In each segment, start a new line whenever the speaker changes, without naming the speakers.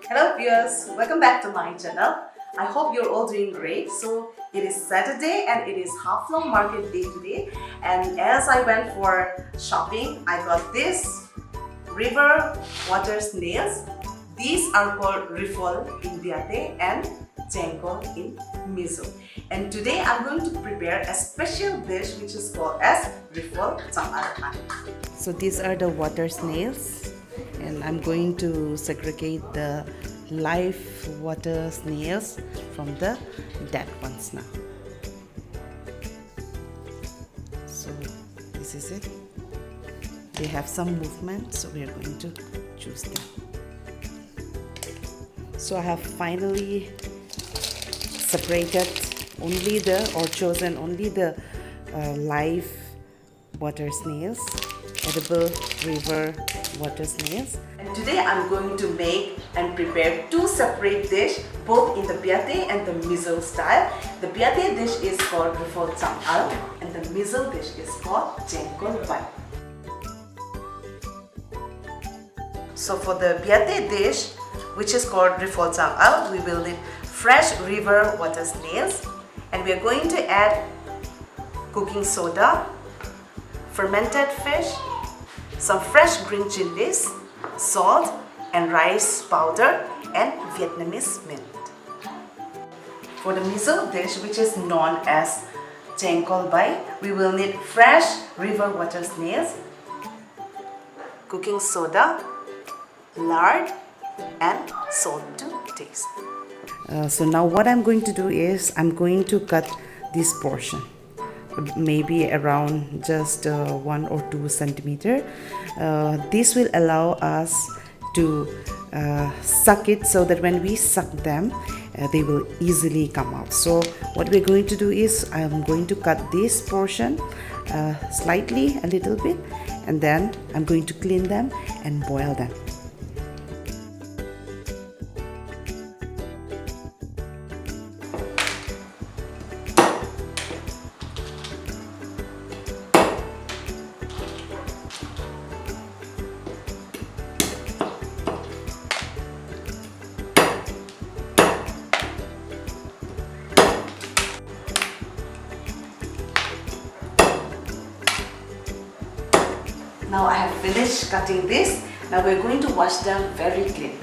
Hello viewers, welcome back to my channel. I hope you're all doing great. So it is Saturday and it is half-long market day today, and as I went for shopping, I got this river water snails. These are called Rifol in Biate and Chengkawl in Mizo. And today I'm going to prepare a special dish which is called as Rifol. So these are the water snails, and I'm going to segregate the live water snails from the dead ones now. So this is it. They have some movement, so we are going to choose them. So I have finally separated chosen only the live water snails, edible river water snails. And today I'm going to make and prepare two separate dishes, both in the Biate and the Mizo style. The Biate dish is called Rifol and the Mizo dish is called Chengkawl. So for the Biate dish, which is called Rifol, we will need fresh river water snails, and we are going to add cooking soda, fermented fish, some fresh green chilies, salt and rice powder, and Vietnamese mint. For the Mizo dish, which is known as Chengkawl, we will need fresh river water snails, cooking soda, lard, and salt to taste. So now what I'm going to do is I'm going to cut this portion, maybe around just 1 or 2 centimeter. This will allow us to suck it, so that when we suck them, they will easily come out. So what we're going to do is I'm going to cut this portion slightly, a little bit, and then I'm going to clean them and boil them. Now I have finished cutting this. Now we're going to wash them very clean.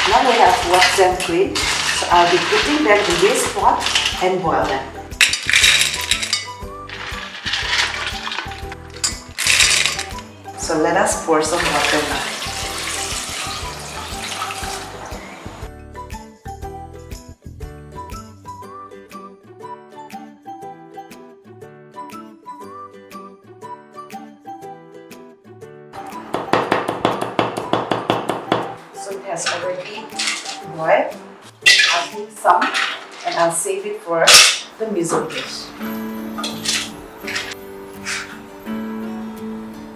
Now we have washed them clean, so I'll be putting them in this pot and boil them. So let us pour some water now. So it has already boiled. I'll take some and I'll save it for the Mizo dish.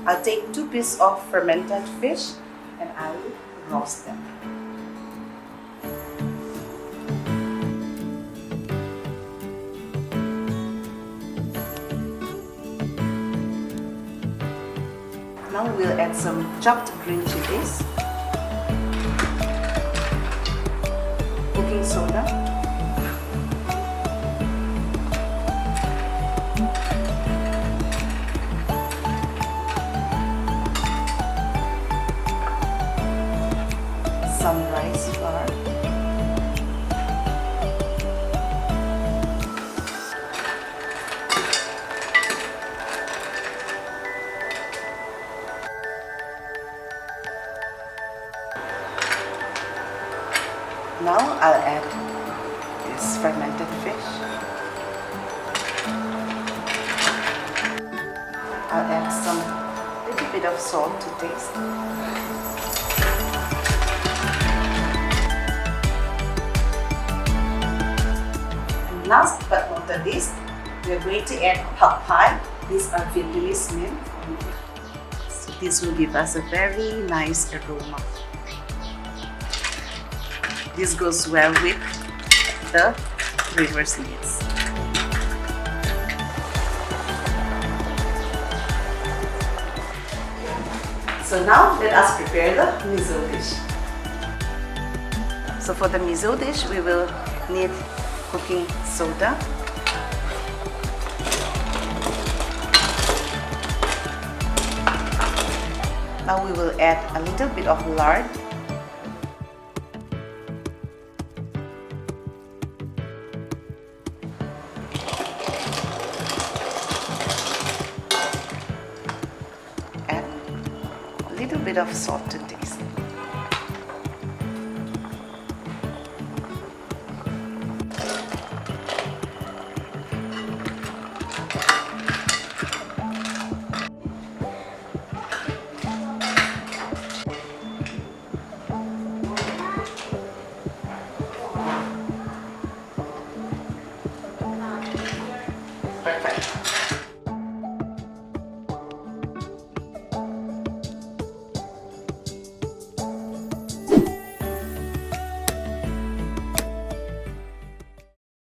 I'll take 2 pieces of fermented fish and I will roast them. Now we'll add some chopped green chilies, cooking soda, some rice flour, now I'll add this fermented fish. I'll add some little bit of salt to taste. Last but not the least, we are going to add pak pai. These are Vietnamese mint. So this will give us a very nice aroma. This goes well with the river snails. So now let us prepare the miso dish. So for the miso dish, we will need cooking soda, now we will add a little bit of lard, add a little bit of salt to taste. Perfect.